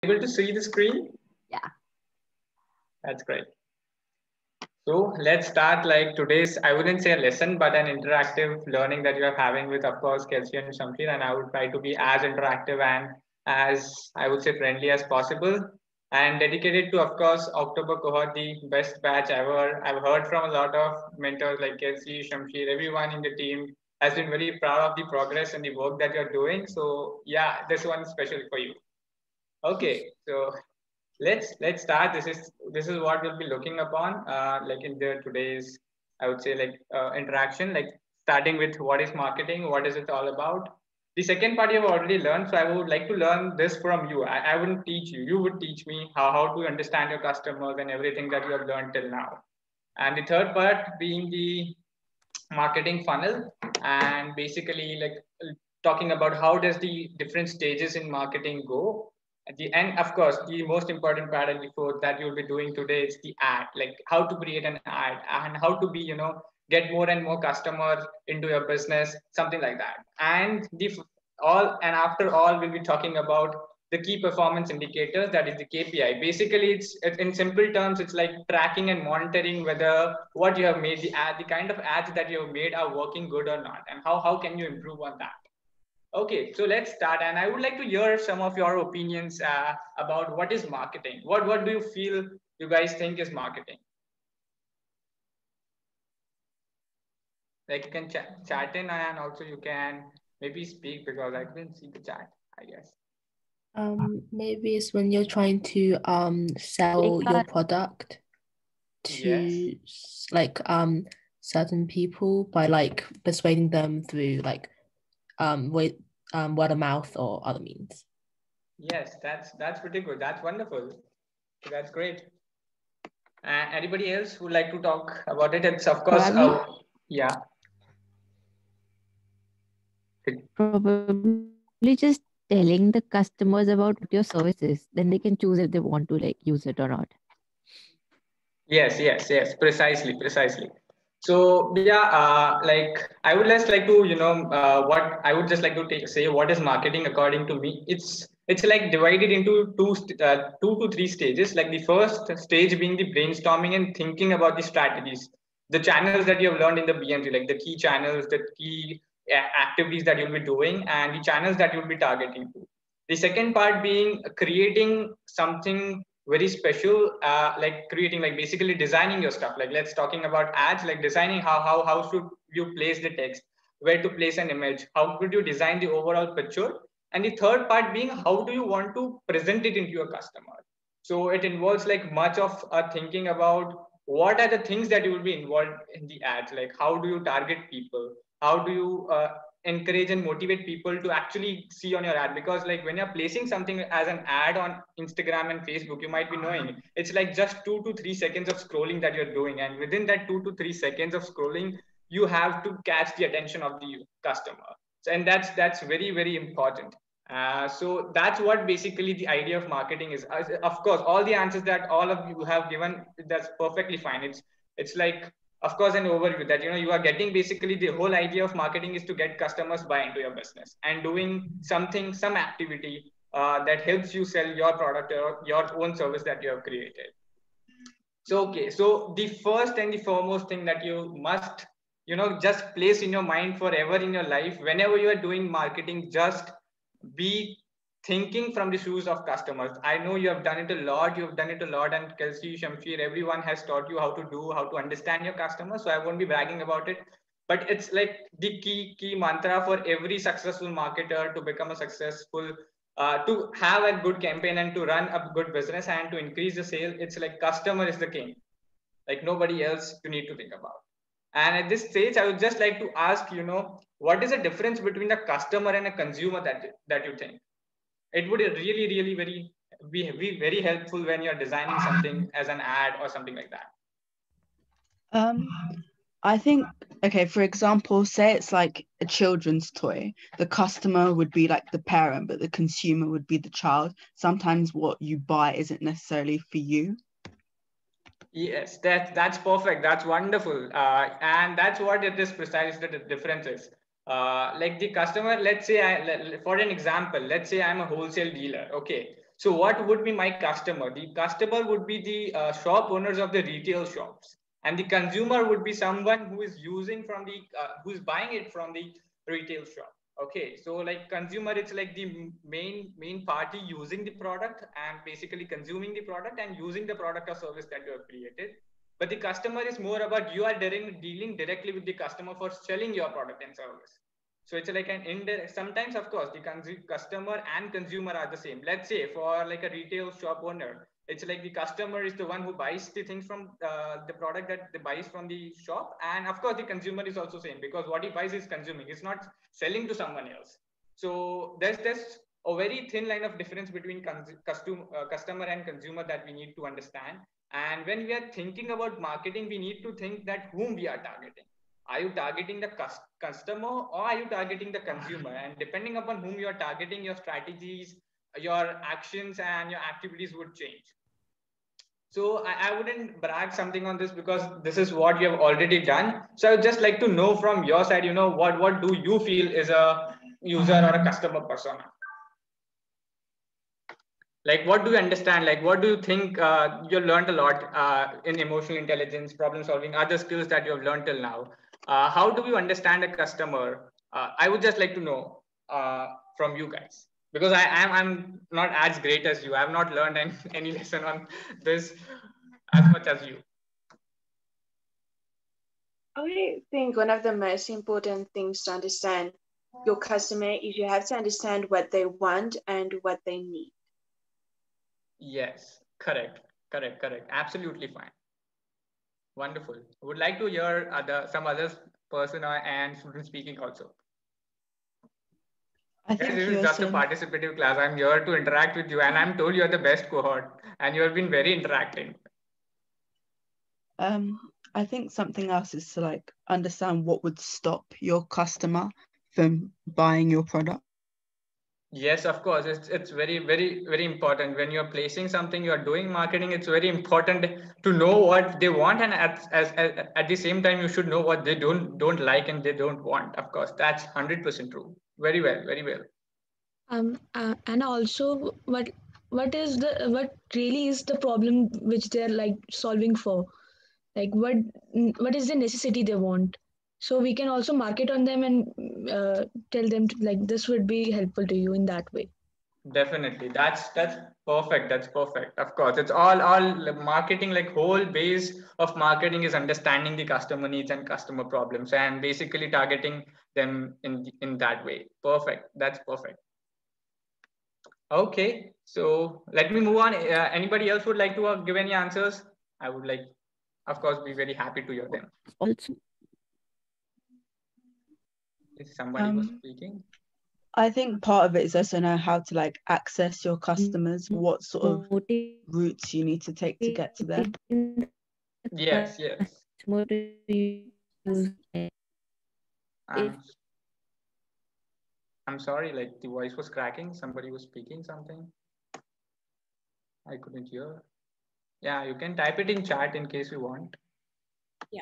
Able to see the screen? Yeah. That's great. So let's start like today's, I wouldn't say a lesson, but an interactive learning that you are having with, of course, Kelsey and Shamshir. And I would try to be as interactive and as, I would say, friendly as possible. And dedicated to, of course, October cohort, the best batch ever. I've heard from a lot of mentors like Kelsey, Shamshir, everyone in the team has been very proud of the progress and the work that you're doing. So yeah, this one is special for you. Okay, so let's start. This is what we'll be looking upon like in the today's, I would say, like interaction, like starting with what is marketing, what is it all about. The second part you've already learned, so I would like to learn this from you. I wouldn't teach you, you would teach me how to understand your customers and everything that you have learned till now. And the third part being the marketing funnel, and basically like talking about how does the different stages in marketing go at the end. Of course, the most important part and before that you'll be doing today is the ad, like how to create an ad and how to be, get more and more customers into your business, something like that. And the all, and after all we'll be talking about the key performance indicators, that is the KPI. Basically, it's in simple terms, it's like tracking and monitoring whether what you have made, the kind of ads that you have made are working good or not, and how can you improve on that. Okay, so let's start, and I would like to hear some of your opinions about what is marketing. What do you feel you guys think is marketing? Like you can chat in, and also you can maybe speak because I couldn't see the chat, I guess. Maybe it's when you're trying to sell your product to like certain people by like persuading them through like word of mouth or other means. Yes, that's pretty good. That's wonderful. That's great. Anybody else who would like to talk about it? It's of course, yeah. Probably just telling the customers about what your service is, then they can choose if they want to like use it or not. Yes, precisely. So yeah, like I would just like to, what I would just like to say what is marketing according to me. It's like divided into two to three stages. Like the first stage being the brainstorming and thinking about the strategies, the channels that you have learned in the BMG, like the key channels, the key activities that you'll be doing, and the channels that you'll be targeting to. The second part being creating something very special, like creating, like basically designing your stuff. Like let's talking about ads, like designing how should you place the text, where to place an image, how could you design the overall picture. And the third part being how do you want to present it into your customer. So it involves like much of thinking about what are the things that you will be involved in the ads, like how do you target people, how do you encourage and motivate people to actually see on your ad. Because like when you're placing something as an ad on Instagram and Facebook, you might be knowing it's like just 2 to 3 seconds of scrolling that you're doing, and within that 2 to 3 seconds of scrolling you have to catch the attention of the customer. So, and that's very important. So that's what basically the idea of marketing is. Of course, all the answers that all of you have given, that's perfectly fine. It's like, of course, an overview that you are getting. Basically the whole idea of marketing is to get customers buy into your business and doing some activity that helps you sell your product or your own service that you have created. So okay, so the first and the foremost thing that you must just place in your mind forever in your life, whenever you are doing marketing, just be thinking from the shoes of customers. I know you have done it a lot. You've done it a lot, and Kelsey, Shamshir, everyone has taught you how to understand your customers. So I won't be bragging about it, but it's like the key mantra for every successful marketer to become a successful, to have a good campaign and to run a good business and to increase the sale. It's like customer is the king, like nobody else you need to think about. And at this stage, I would just like to ask, what is the difference between a customer and a consumer that you think? It would really be very helpful when you're designing something as an ad or something like that. I think, okay, for example, say it's like a children's toy. The customer would be like the parent, but the consumer would be the child. Sometimes what you buy isn't necessarily for you. Yes, that's perfect. That's wonderful. And that's what it is precisely the difference is. Like the customer, let's say, for an example, let's say I'm a wholesale dealer. Okay. So what would be my customer? The customer would be the shop owners of the retail shops, and the consumer would be someone who is using from the who is buying it from the retail shop. Okay, so like consumer, it's like the main party using the product and basically consuming the product and using the product or service that you have created. But the customer is more about you are dealing directly with the customer for selling your product and service. So it's like an indirect. Sometimes, of course, the customer and consumer are the same. Let's say for like a retail shop owner, it's like the customer is the one who buys the things from the product that they buys from the shop, and of course the consumer is also same, because what he buys is consuming. It's not selling to someone else. So there's a very thin line of difference between customer and consumer that we need to understand. And when we are thinking about marketing, we need to think that whom we are targeting. Are you targeting the customer or are you targeting the consumer? And depending upon whom you are targeting, your strategies, your actions and your activities would change. So I wouldn't brag something on this because this is what you have already done. So I would just like to know from your side, what do you feel is a user or a customer persona? Like, what do you understand? Like, what do you think you learned a lot in emotional intelligence, problem solving, other skills that you have learned till now? How do you understand a customer? I would just like to know from you guys, because I'm not as great as you. I have not learned any lesson on this as much as you. I think one of the most important things to understand your customer is you have to understand what they want and what they need. Yes, correct. Absolutely fine. Wonderful. Would like to hear some other person and student speaking also. I think this is just a participative class. I'm here to interact with you, and I'm told you're the best cohort, and you have been very interacting. I think something else is to like understand what would stop your customer from buying your product. Yes, of course. It's very, very, very important. When you're placing something, you're doing marketing, it's very important to know what they want. And at the same time, you should know what they don't like and they don't want. Of course, that's 100% true. Very well, very well. And also what really is the problem which they're like solving for? Like what is the necessity they want? So we can also market on them and tell them like this would be helpful to you in that way. Definitely, that's perfect. That's perfect. Of course, it's all marketing. Like whole base of marketing is understanding the customer needs and customer problems, and basically targeting them in that way. Perfect. That's perfect. Okay, so let me move on. Anybody else would like to give any answers? I would like, of course, be very happy to hear them. Also, if somebody was speaking. I think part of it is also know how to like access your customers, what sort of routes you need to take to get to them. Yes. I'm sorry, like the voice was cracking. Somebody was speaking something. I couldn't hear. Yeah, you can type it in chat in case you want. Yeah.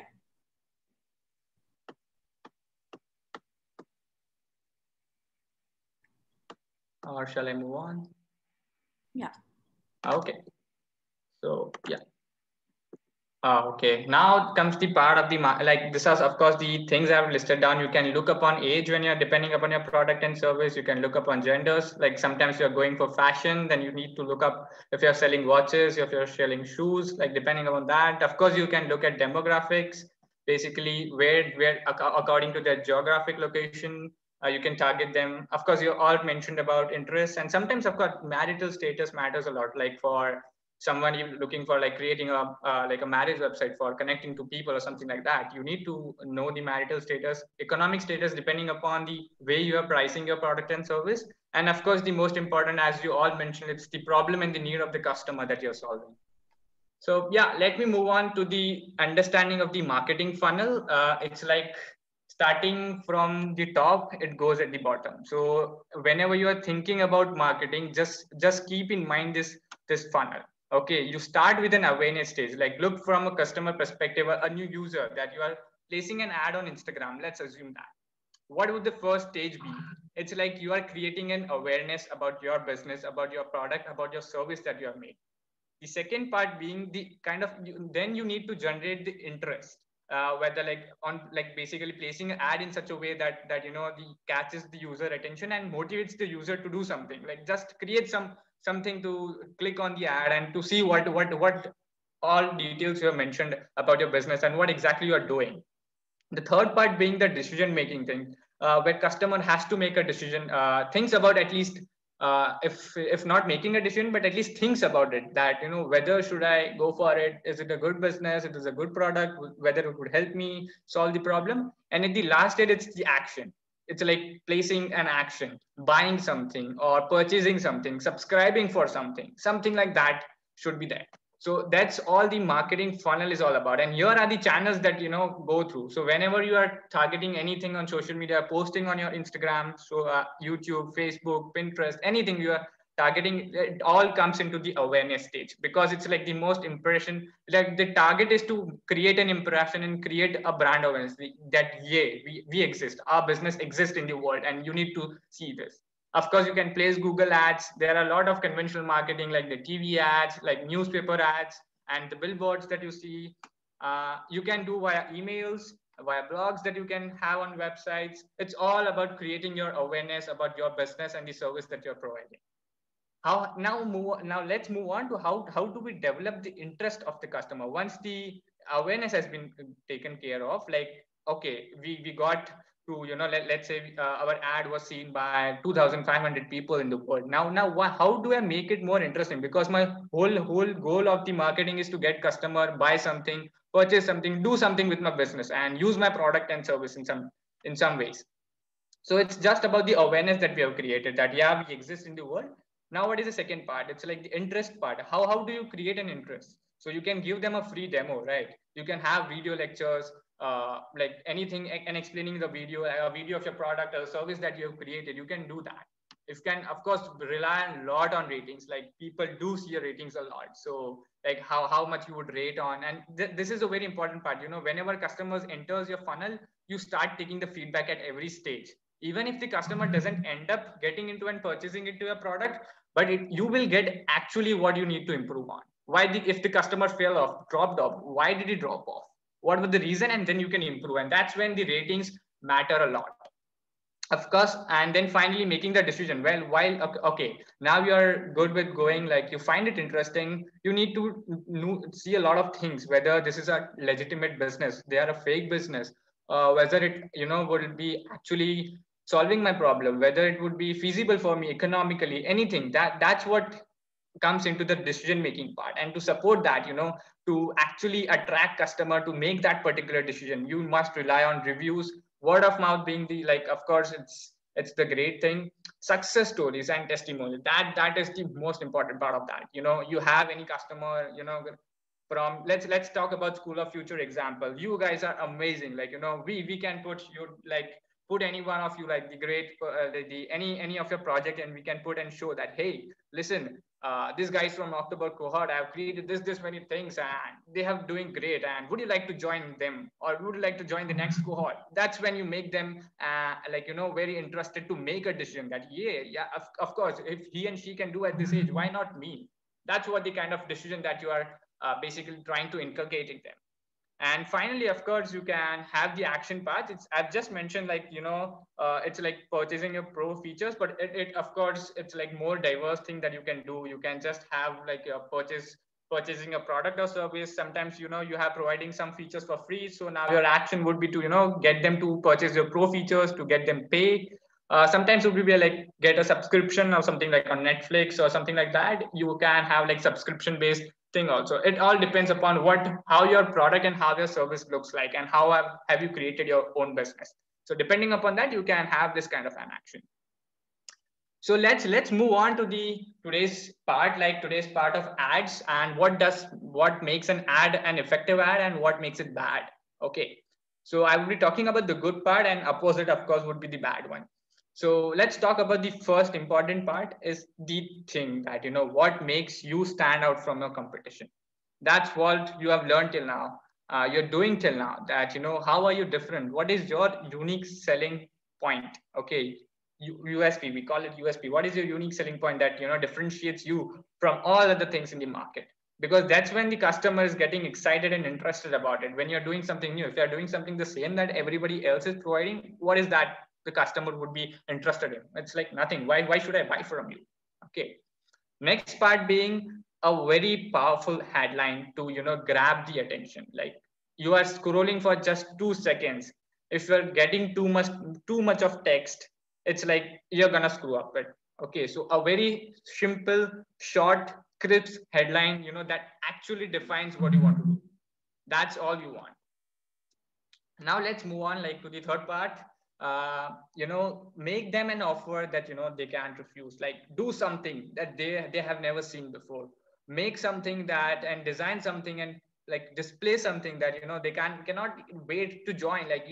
Or shall I move on? Yeah. Okay. So yeah. Okay, now comes the part of the like this is of course the things I've listed down. You can look upon age when you're depending upon your product and service. You can look upon genders. Like sometimes you're going for fashion, then you need to look up if you're selling watches, if you're selling shoes, like depending upon that. Of course, you can look at demographics, basically where according to their geographic location, you can target them. Of course, you all mentioned about interests, and sometimes of course marital status matters a lot. Like for someone looking for like creating a like a marriage website for connecting to people or something like that, you need to know the marital status, economic status, depending upon the way you are pricing your product and service. And of course, the most important, as you all mentioned, it's the problem and the need of the customer that you're solving. So yeah, let me move on to the understanding of the marketing funnel. It's like starting from the top, it goes at the bottom. So whenever you are thinking about marketing, just keep in mind this funnel. Okay, you start with an awareness stage, like look from a customer perspective, a new user that you are placing an ad on Instagram. Let's assume that. what would the first stage be? It's like you are creating an awareness about your business, about your product, about your service that you have made. The second part being the kind of, then you need to generate the interest, whether like on like basically placing an ad in such a way that the catches the user attention and motivates the user to do something, like just create something to click on the ad and to see what all details you have mentioned about your business and what exactly you are doing. The third part being the decision making thing, where customer has to make a decision, thinks about at least, if not making a decision, but at least thinks about it, that whether should I go for it, is it a good business, it is a good product, whether it would help me solve the problem. And at the last stage, it's the action. It's like placing an action, buying something or purchasing something, subscribing for something like that should be there. So that's all the marketing funnel is all about. And here are the channels that go through. So whenever you are targeting anything on social media, posting on your Instagram, so YouTube, Facebook, Pinterest, anything you are targeting, it all comes into the awareness stage, because it's like the most impression, like the target is to create an impression and create a brand awareness that we exist, our business exists in the world, and you need to see this. Of course, you can place Google ads. There are a lot of conventional marketing like the TV ads, like newspaper ads, and the billboards that you see. You can do via emails, via blogs that you can have on websites. It's all about creating your awareness about your business and the service that you're providing. Now let's move on to how do we develop the interest of the customer once the awareness has been taken care of. Like, okay, we got to, let's say our ad was seen by 2,500 people in the world. Now how do I make it more interesting? Because my whole goal of the marketing is to get customer, buy something, purchase something, do something with my business, and use my product and service in some ways. So it's just about the awareness that we have created, that we exist in the world. Now what is the second part? It's like the interest part. How do you create an interest? So you can give them a free demo, right? You can have video lectures, like anything, and explaining the video, a video of your product or service that you have created. You can do that. You can, of course, rely a lot on ratings. Like, people do see your ratings a lot. So like how much you would rate on. And this is a very important part. Whenever customers enters your funnel, you start taking the feedback at every stage. Even if the customer doesn't end up getting into and purchasing into your product, but you will get actually what you need to improve on. If the customer dropped off, why did he drop off? What was the reason? And then you can improve. And that's when the ratings matter a lot, of course. And then finally making the decision. Well, okay, now you're good with going, like you find it interesting. You need to see a lot of things, whether this is a legitimate business, they are a fake business, whether it, would be actually solving my problem, whether it would be feasible for me economically, anything. That's what comes into the decision making part. And to support that, to actually attract customer to make that particular decision, you must rely on reviews, word of mouth being the, like, of course, it's the great thing, success stories and testimonial. That is the most important part of that. You have any customer, from, let's talk about School of Future example. You guys are amazing. Like, we can put any one of you, like the great, any of your project, and we can put and show that, hey, listen, these guys from October cohort have created this many things, and they have doing great. And would you like to join them, or would you like to join the next cohort? That's when you make them very interested to make a decision that, of course, if he and she can do at this age, why not me? That's what the kind of decision that you are basically trying to inculcate in them. And finally, of course, you can have the action part. I've just mentioned, like, it's like purchasing your pro features, but it of course, it's like more diverse thing that you can do. You can just have like a purchasing a product or service. Sometimes, you have providing some features for free. So now your action would be to, get them to purchase your pro features, to get them pay. Sometimes it would be like get a subscription or something like on Netflix or something like that. You can have like subscription based thing also. It all depends upon how your product and how your service looks like, and how have you created your own business. So depending upon that, you can have this kind of an action. So let's move on to today's part of ads, and what makes an ad an effective ad and what makes it bad. Okay, so I will be talking about the good part, and opposite, of course, would be the bad one. So let's talk about the first important part, is the thing that, what makes you stand out from your competition. That's what you have learned till now. You're doing till now, that, how are you different? What is your unique selling point. Okay, USP, we call it USP. What is your unique selling point that differentiates you from all other things in the market? Because that's when the customer is getting excited and interested about it. When you're doing something new, if you're doing something the same that everybody else is providing, what is that the customer would be interested in? It's like nothing. Why should I buy from you? Okay. Next part being a very powerful headline to grab the attention. Like you are scrolling for just 2 seconds. If you're getting too much of text, it's like you're gonna screw up it. Okay, so a very simple, short, crisp headline, that actually defines what you want to do. That's all you want. Now let's move on like to the third part. Make them an offer that they can't refuse. Like do something that they have never seen before. Make something that and design something and like display something that they cannot wait to join. Like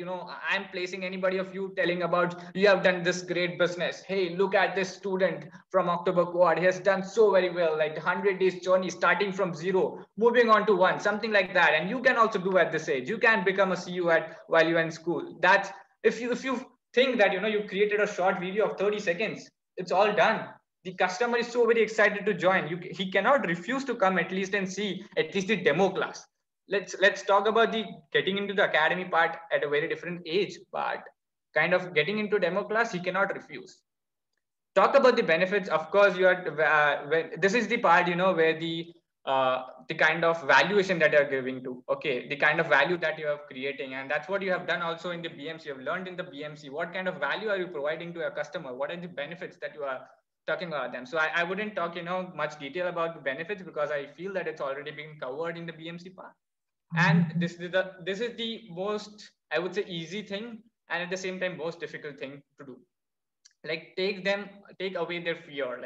I'm placing anybody of you telling about you have done this great business. Hey, look at this student from October Quad. He has done so very well. Like 100 days journey, starting from zero, moving on to one, something like that. And you can also do at this age. You can become a CEO while you're in school. That's if you think that you created a short video of 30 seconds, it's all done. The customer is so very excited to join. He cannot refuse to come at least and see at least the demo class. Let's talk about the getting into the academy part at a very different age, but kind of getting into demo class, he cannot refuse. Talk about the benefits. Of course, you are this is the part where the kind of valuation that you're giving to, okay, the kind of value that you are creating, and that's what you have done also in the BMC. You have learned in the BMC what kind of value are you providing to your customer, what are the benefits that you are talking about them. So I wouldn't talk much detail about the benefits because I feel that it's already been covered in the BMC part. And this is the most, I would say, easy thing, and at the same time most difficult thing to do. Like take away their fear,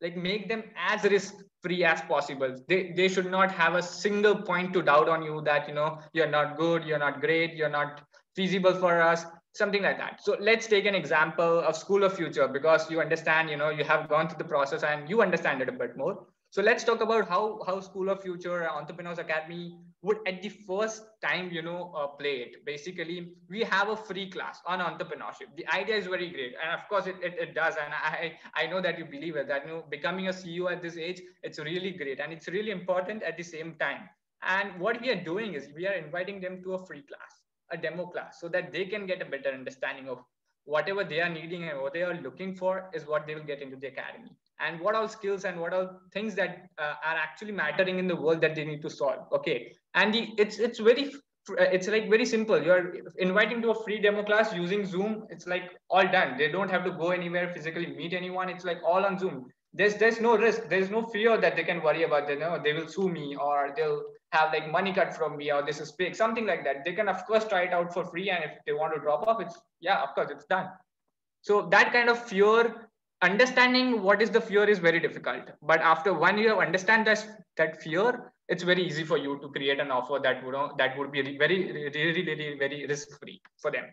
like make them as risk free as possible. They should not have a single point to doubt on you that you're not good, you're not great, you're not feasible for us, something like that. So let's take an example of School of Future, because you understand, you have gone through the process and you understand it a bit more. So let's talk about how School of Future Entrepreneurs Academy would at the first time play it. Basically, we have a free class on entrepreneurship. The idea is very great, and of course it does, and I know that you believe it, that becoming a CEO at this age, it's really great and it's really important at the same time. And what we are doing is we are inviting them to a free class, a demo class, so that they can get a better understanding of whatever they are needing and what they are looking for is what they will get into the academy, and what all skills and what all things that are actually mattering in the world that they need to solve. Okay, and it's like very simple. You're inviting to a free demo class using Zoom. It's like all done. They don't have to go anywhere, physically meet anyone. It's like all on Zoom. There's no risk. There's no fear that they can worry about. They will sue me, or they'll have like money cut from me, or this is fake, something like that. They can of course try it out for free, and if they want to drop off, it's of course it's done. So that kind of fear, understanding what is the fear is very difficult. But after 1 year, understand that fear, it's very easy for you to create an offer that would be very, really, really, very risk free for them.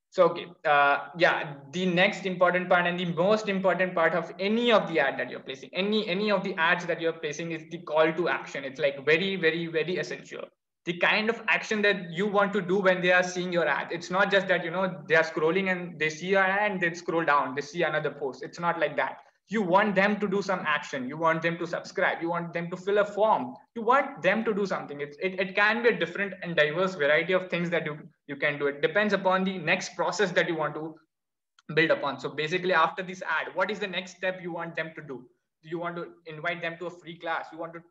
So, okay, the next important part and the most important part of any of the ad that you're placing, any of the ads that you're placing, is the call to action. It's like very, very, very essential. The kind of action that you want to do when they are seeing your ad. It's not just that, they are scrolling and they see your ad and they scroll down, they see another post. It's not like that. You want them to do some action. You want them to subscribe. You want them to fill a form. You want them to do something. It can be a different and diverse variety of things that you can do. It depends upon the next process that you want to build upon. So basically, after this ad, what is the next step you want them to do? Do you want to invite them to a free class? You want to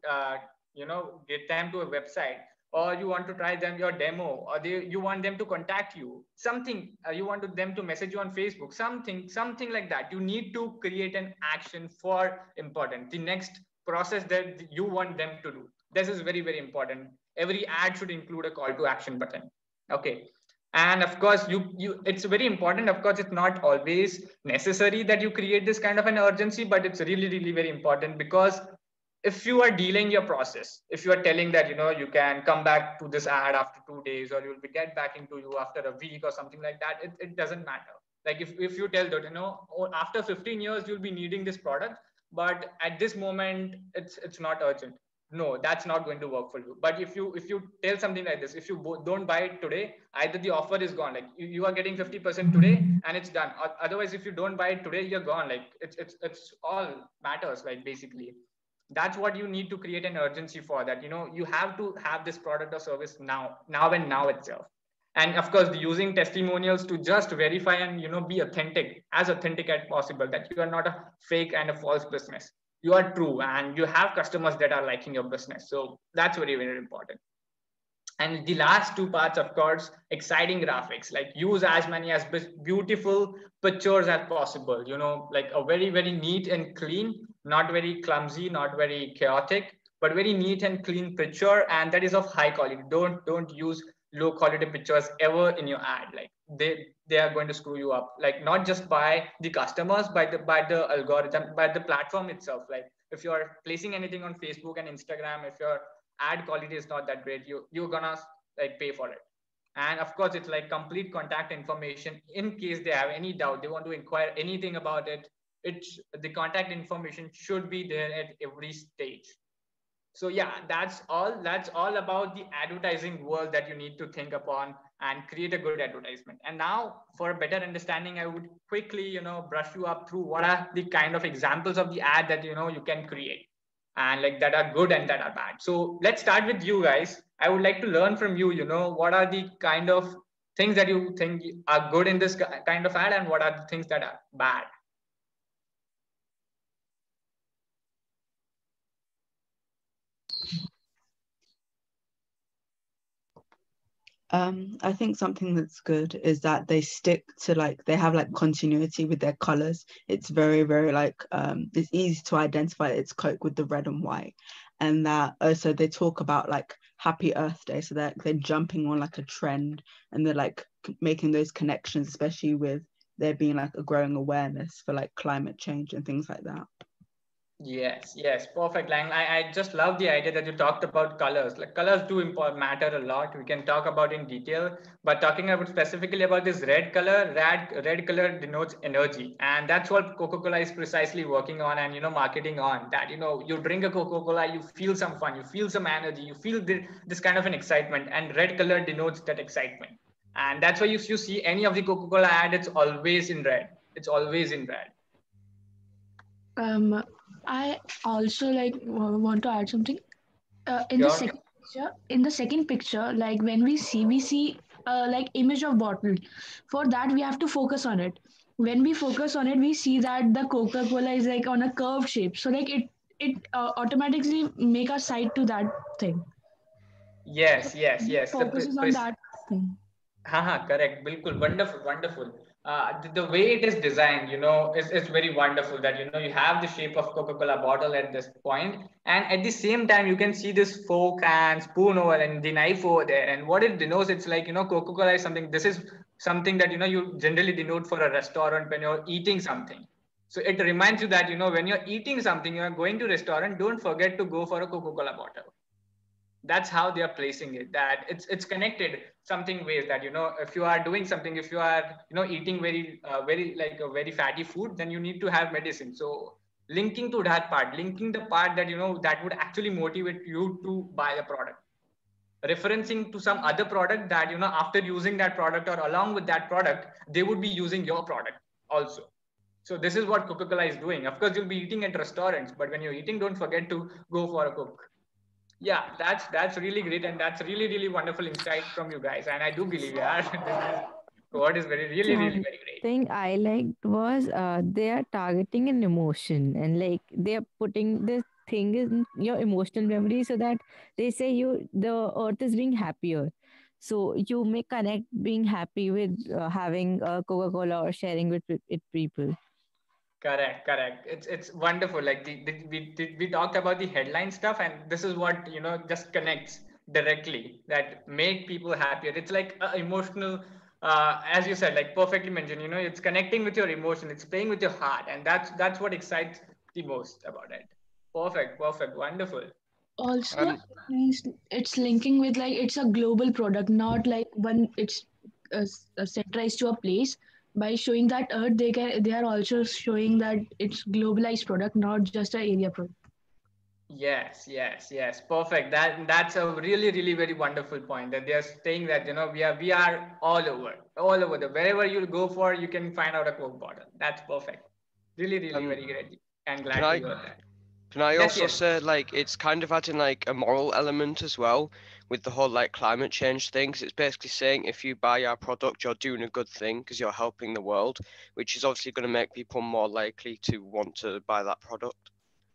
get them to a website, or you want to try them your demo, or you want them to contact you, something, you want them to message you on Facebook, something like that. You need to create an action for important, the next process that you want them to do. This is very, very important. Every ad should include a call to action button. Okay. And of course, it's very important. Of course, it's not always necessary that you create this kind of an urgency, but it's really, really very important, because if you are delaying your process, if you are telling that, you can come back to this ad after 2 days, or you'll be get back into you after a week or something like that, it doesn't matter. Like if you tell that, after 15 years, you'll be needing this product, but at this moment, it's not urgent. no, that's not going to work for you. But if you tell something like this, if you don't buy it today, either the offer is gone, like you are getting 50% today and it's done. Otherwise, if you don't buy it today, you're gone. Like it's all matters, like basically. That's what you need to create an urgency for, that you have to have this product or service now itself. And of course, using testimonials to just verify and be authentic as possible, that you are not a fake and a false business. You are true and you have customers that are liking your business. So that's very, very important. And the last two parts, of course, exciting graphics, like use as many as beautiful pictures as possible, like a very, very neat and clean, not very clumsy, not very chaotic, but very neat and clean picture. And that is of high quality. Don't use low quality pictures ever in your ad. Like they are going to screw you up, like not just by the customers, by the algorithm, by the platform itself. Like if you're placing anything on Facebook and Instagram, if your ad quality is not that great, you're gonna like pay for it. And of course, it's like complete contact information in case they have any doubt, they want to inquire anything about it. It's the contact information should be there at every stage. So yeah, that's all about the advertising world that you need to think upon and create a good advertisement. And now, for a better understanding, I would quickly brush you up through what are the kind of examples of the ad that you can create, and like that are good and that are bad. So let's start with you guys. I would like to learn from you, what are the kind of things that you think are good in this kind of ad, and what are the things that are bad? I think something that's good is that they stick to, like, they have like continuity with their colors. It's very, very like it's easy to identify it's Coke with the red and white. And that also they talk about like Happy Earth Day, so that they're jumping on like a trend, and they're like making those connections, especially with there being like a growing awareness for like climate change and things like that. Yes, perfect, Lang. I just love the idea that you talked about colors. Like colors do matter a lot. We can talk about in detail, but talking about specifically about this red color, red color denotes energy, and that's what Coca-Cola is precisely working on and marketing on. That you drink a Coca-Cola, you feel some fun, you feel some energy, you feel this kind of an excitement, and red color denotes that excitement. And that's why you see any of the Coca-Cola ad, it's always in red. It's always in red. I also want to add something. In Sure. the second picture, like when we see like image of bottle. For that, we have to focus on it. When we focus on it, we see that the Coca Cola is like on a curved shape. So like it automatically make us sight to that thing. Yes. Focuses on that thing. Correct. Bilkul. Wonderful. The way it is designed, is very wonderful, that, you have the shape of Coca-Cola bottle at this point, and at the same time, you can see this fork and spoon over and the knife over there. And what it denotes, it's like, Coca-Cola is something, this is something that, you generally denote for a restaurant when you're eating something. So it reminds you that, when you're eating something, you're going to restaurant, don't forget to go for a Coca-Cola bottle. That's how they are placing it, that it's connected something ways, that if you are doing something, if you are eating very like a very fatty food, then you need to have medicine. So linking to that part, linking the part that that would actually motivate you to buy the product, referencing to some other product that after using that product or along with that product, they would be using your product also. So this is what Coca-Cola is doing. Of course, you'll be eating at restaurants, but when you're eating, don't forget to go for a Coke. Yeah, that's really great, and that's really, really wonderful insight from you guys. And I do believe, yeah, this word is very, really, really very great. Thing I liked was they are targeting an emotion, and like they are putting this thing in your emotional memory, so that they say the earth is being happier. So you may connect being happy with having Coca-Cola or sharing with it people. Correct. It's wonderful. Like we talked about the headline stuff, and this is what just connects directly, that make people happier. It's like emotional, as you said, like perfectly mentioned. It's connecting with your emotion. It's playing with your heart, and that's what excites the most about it. Perfect, wonderful. Also, it's linking with like it's a global product, not like when it's centralized to a place. By showing that Earth, they are also showing that it's globalized product, not just a area product. Yes. Perfect. That's a really, really very wonderful point that they are saying that we are all over the wherever you go for you can find out a Coke bottle. That's perfect. Really, really And very great. And can glad to I hear that. can I Yes, also yes. say like it's kind of adding like a moral element as well with the whole like climate change thing. 'Cause it's basically saying if you buy our product, you're doing a good thing because you're helping the world, which is obviously going to make people more likely to want to buy that product.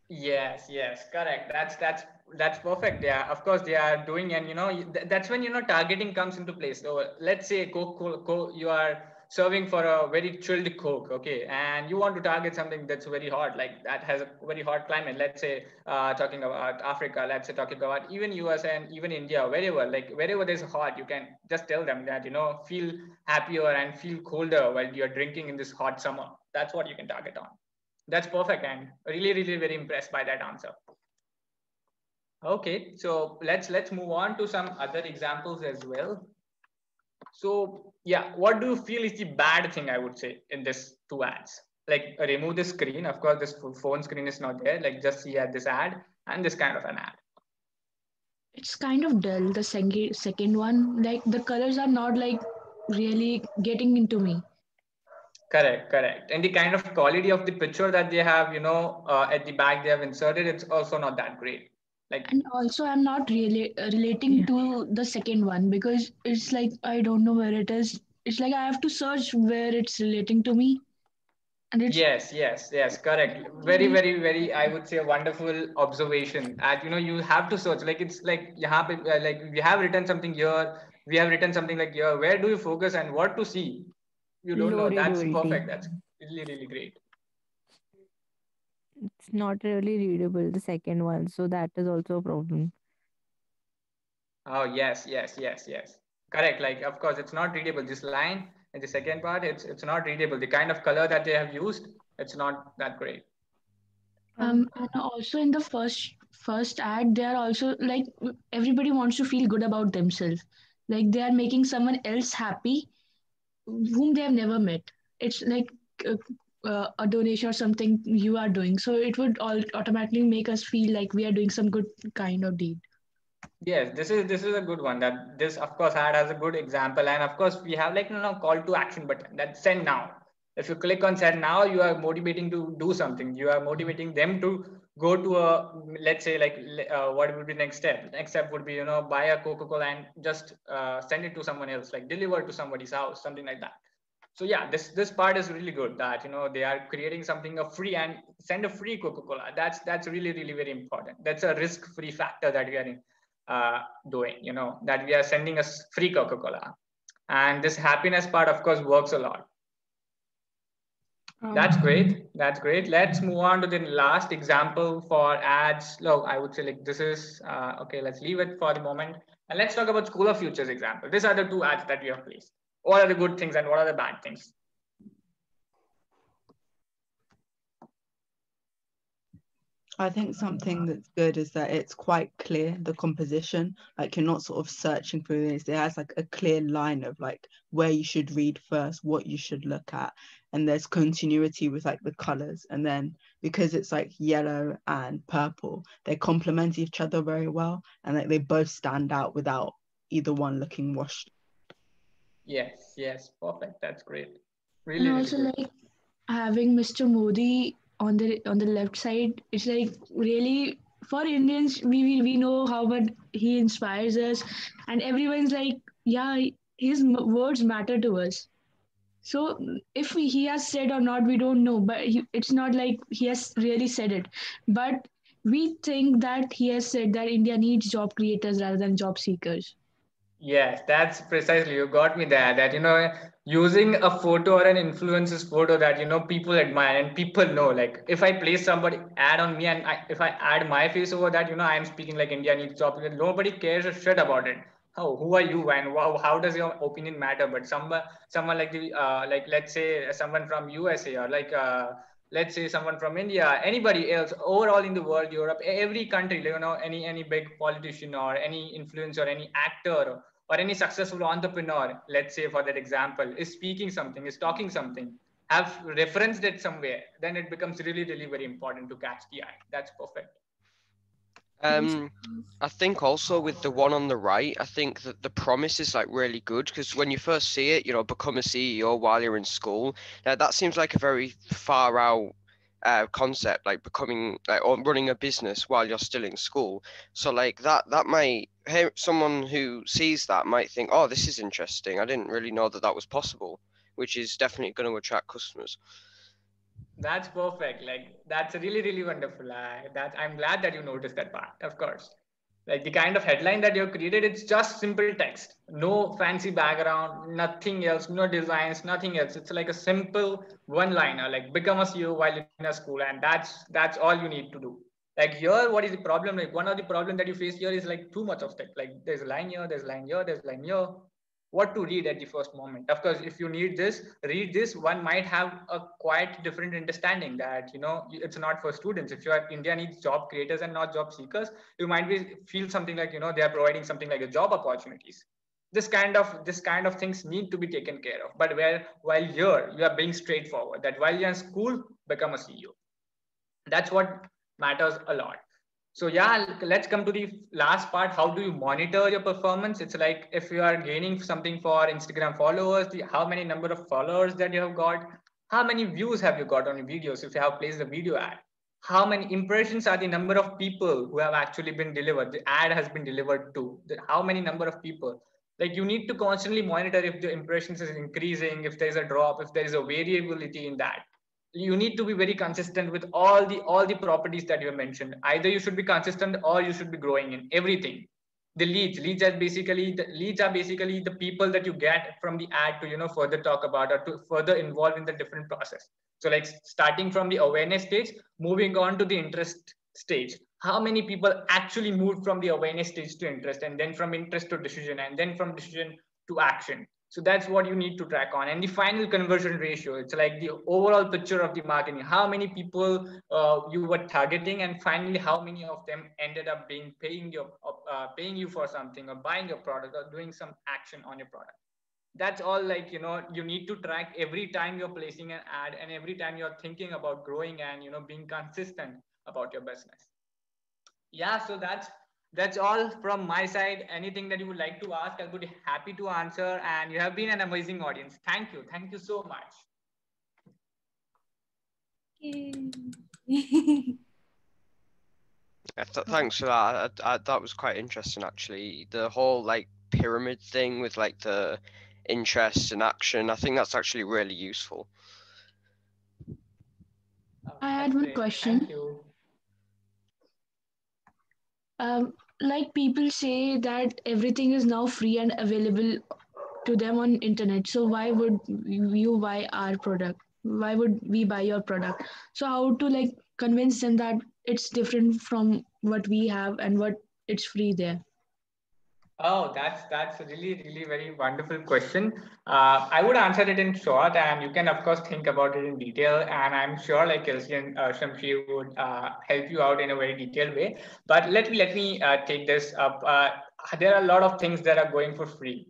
Yes, correct. That's perfect. Yeah, of course they are doing, and that's when targeting comes into place. So let's say Coke, you are serving for a very chilled Coke, okay, and you want to target something that's very hot, like that has a very hot climate. Let's say talking about Africa, let's say talking about even US and even India, wherever there's hot, you can just tell them that feel happier and feel colder while you're drinking in this hot summer. That's what you can target on. That's perfect and really, really very impressed by that answer. Okay, so let's move on to some other examples as well. So yeah, what do you feel is the bad thing I would say in this two ads? Like remove the screen. Of course, this phone screen is not there. Like just see at this ad and this kind of an ad. It's kind of dull. The second one, like the colors are not like really getting into me. Correct. And the kind of quality of the picture that they have, at the back they have inserted, it's also not that great. Like And also, I'm not really relating Yeah. to the second one because it's like I don't know where it is. It's like I have to search where it's relating to me, and it's Yes, correct. Very, I would say a wonderful observation. And you have to search. Like it's like like we have written something here, we have written something like here. Where do you focus and what to see? You don't Low know. That's readability. perfect. That's really, really great. It's not really readable, the second one, so that is also a problem. Oh yes. Correct. Like of course it's not readable. This line in the second part, it's not readable. The kind of color that they have used, it's not that great. Um, and also in the first ad, they are also like everybody wants to feel good about themselves. Like they are making someone else happy whom they have never met. It's like uh, a donation or something you are doing. So it would all automatically make us feel like we are doing some good kind of deed. Yes, this is a good one. That this of course ad has a good example, and of course we have like call to action button that send now. If you click on send now, you are motivating to do something. You are motivating them to go to a let's say like what would be next step? Next step would be buy a Coca-Cola and just send it to someone else, like deliver to somebody's house, something like that. So yeah, this part is really good that they are creating something a free and send a free Coca-Cola. That's really really very important. That's a risk-free factor that we are in uh, doing, that we are sending us free Coca-Cola. And this happiness part, of course, works a lot. That's Um, great. That's great. Let's move on to the last example for ads. Look, I would say like this is, okay, let's leave it for the moment. And let's talk about School of Futures example. These are the two ads that we have placed. What are the good things and what are the bad things? I think something that's good is that it's quite clear, the composition. Like you're not sort of searching through this. It has like a clear line of like where you should read first, what you should look at. And there's continuity with like the colors. And then because it's like yellow and purple, they complement each other very well. And like they both stand out without either one looking washed. Yes, perfect. That's great. and Really, really also good. like having Mr. Modi on the left side, it's like really for Indians, we know how much he inspires us, and everyone's like, yeah, his words matter to us. So if he has said or not, we don't know, but it's not like he has really said it. But we think that he has said that India needs job creators rather than job seekers. Yes, that's precisely. You got me there. That using a photo or an influencer's photo that people admire and people know. Like if I place somebody ad on me and if I add my face over that, I am speaking like India needs job. Nobody cares a shit about it. Who are you and how does your opinion matter? But someone like the like let's say someone from USA or like let's say someone from India, anybody else, overall in the world, Europe, every country, any big politician or any influencer, any actor or any successful entrepreneur, let's say for that example, is speaking something, is talking something, have referenced it somewhere, then it becomes really, really very important to catch the eye. That's perfect. I think also with the one on the right, I think that the promise is like really good, because when you first see it, you know, become a CEO while you're in school. Now that seems like a very far out concept, like becoming like or running a business while you're still in school. So like that might, hey, someone who sees that might think, oh, this is interesting. I didn't really know that that was possible, which is definitely going to attract customers. That's perfect. Like that's really, really wonderful. I'm glad that you noticed that part. Of course, like the kind of headline that you've created, it's just simple text, no fancy background, nothing else, no designs, nothing else. It's like a simple one-liner, like become a CEO while in a school, and that's all you need to do. Like here, what is the problem? Like one of the problem that you face here is like too much of text. Like there's a line here, there's a line here, there's a line here, what to read at the first moment. Of course, if you need this, read this, one might have a quite different understanding that, you know, it's not for students. If you are India needs job creators and not job seekers, you might be feel something like, you know, they are providing something like a job opportunities. This kind of things need to be taken care of. But where while here you are being straightforward that while you're in school, become a CEO. That's what matters a lot. So yeah, let's come to the last part. How do you monitor your performance? It's like if you are gaining something for Instagram followers, how many number of followers that you have got, how many views have you got on your videos if you have placed a video ad, how many impressions are the number of people who have actually been delivered, the ad has been delivered to, how many number of people. Like you need to constantly monitor if the impressions is increasing, if there is a drop, if there is a variability in that. You need to be very consistent with all the properties that you have mentioned. Either you should be consistent or you should be growing in everything. The leads are basically the people that you get from the ad to, you know, further talk about or to further involve in the different process. So like starting from the awareness stage, moving on to the interest stage, how many people actually moved from the awareness stage to interest, and then from interest to decision, and then from decision to action. So that's what you need to track on. And the final conversion ratio, it's like the overall picture of the marketing, how many people you were targeting, and finally how many of them ended up being paying you for something or buying your product or doing some action on your product. That's all. Like, you know, you need to track every time you're placing an ad and every time you're thinking about growing and, you know, being consistent about your business. Yeah, so that's all from my side. Anything that you would like to ask, I would be happy to answer. And you have been an amazing audience. Thank you so much. Thanks for that. That was quite interesting, actually. The whole like pyramid thing with like the interest and action. I think that's actually really useful. I had one question. Thank you. Like people say that everything is now free and available to them on internet. So why would you buy our product? Why would we buy your product? So how to like convince them that it's different from what we have and what it's free there? Oh, that's a really, really very wonderful question. I would answer it in short, and you can of course think about it in detail. And I'm sure like Kelsey and Shamshir would help you out in a very detailed way. But let me take this up. There are a lot of things that are going for free,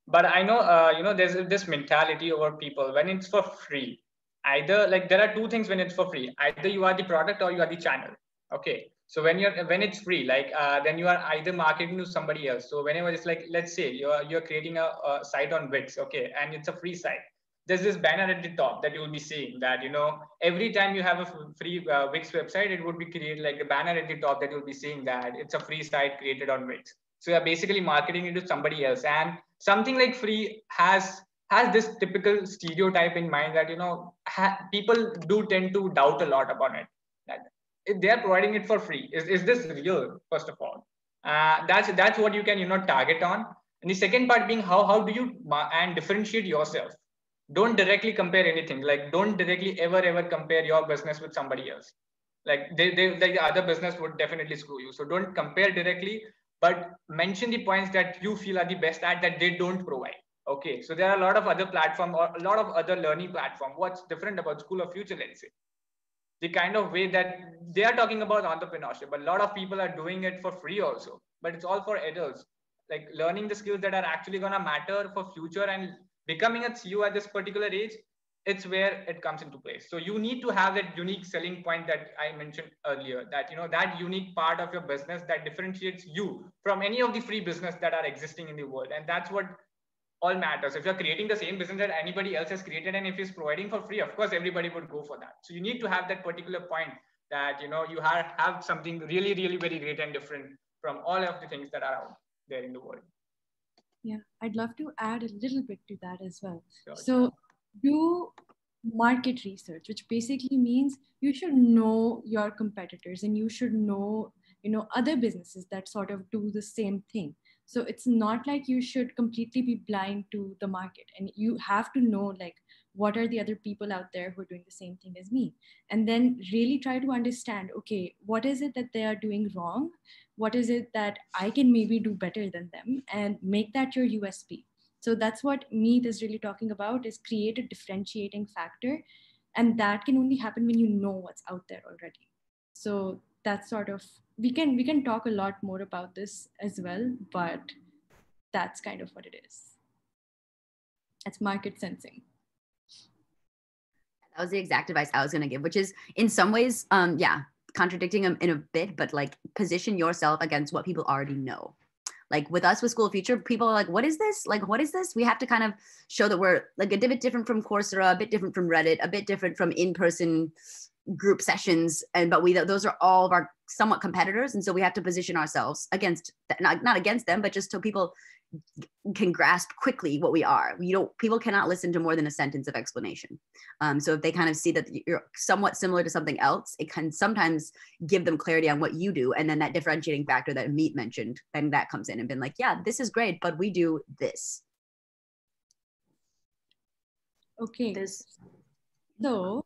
but I know you know, there's this mentality over people when it's for free. Either like there are two things when it's for free. Either you are the product or you are the channel. Okay, so when it's free, like then you are either marketing to somebody else. So whenever it's like, let's say you're creating a site on Wix, okay, and it's a free site. There's this banner at the top that you will be seeing that, you know, every time you have a free Wix website, it would be created like a banner at the top that you'll be seeing that it's a free site created on Wix. So you're basically marketing it to somebody else, and something like free has this typical stereotype in mind that, you know, people do tend to doubt a lot about it. That if they are providing it for free, is this real? First of all, that's what you can, you know, target on. And the second part being how do you and differentiate yourself. Don't directly compare anything. Like don't directly ever compare your business with somebody else. Like they like the other business would definitely screw you. So don't compare directly, but mention the points that you feel are the best at that they don't provide. Okay, so there are a lot of other platform or a lot of other learning platform. What's different about School of Future, let's say? The kind of way that they are talking about entrepreneurship, but a lot of people are doing it for free also, but it's all for adults, like learning the skills that are actually going to matter for future and becoming a CEO at this particular age. it's where it comes into place. So you need to have that unique selling point that I mentioned earlier, that, you know, that unique part of your business that differentiates you from any of the free business that are existing in the world. And that's what all matters. If you're creating the same business that anybody else has created, and if it's providing for free, of course everybody would go for that. So you need to have that particular point that, you know, you have something really, really very great and different from all of the things that are out there in the world. Yeah, I'd love to add a little bit to that as well. Sure. So do market research, which basically means you should know your competitors and you should know, you know, other businesses that sort of do the same thing. So it's not like you should completely be blind to the market, and you have to know like what are the other people out there who are doing the same thing as me, and then really try to understand, okay, what is it that they are doing wrong? What is it that I can maybe do better than them, and make that your USP. So that's what Meet is really talking about, is create a differentiating factor. And that can only happen when you know what's out there already. So that's sort of, we can talk a lot more about this as well, but that's kind of what it is. It's market sensing. That was the exact advice I was going to give, which is in some ways, yeah, contradicting them in a bit, but like position yourself against what people already know. Like with us with School of Future, people are like, what is this? Like, what is this? We have to kind of show that we're like a bit different from Coursera, a bit different from Reddit, a bit different from in-person group sessions. But those are all of our somewhat competitors. And so we have to position ourselves against, not against them, but just so people can grasp quickly what we are. People cannot listen to more than a sentence of explanation. So if they kind of see that you're somewhat similar to something else, it can sometimes give them clarity on what you do. And then that differentiating factor that Meet mentioned, then that comes in and been like, yeah, this is great, but we do this. Okay. So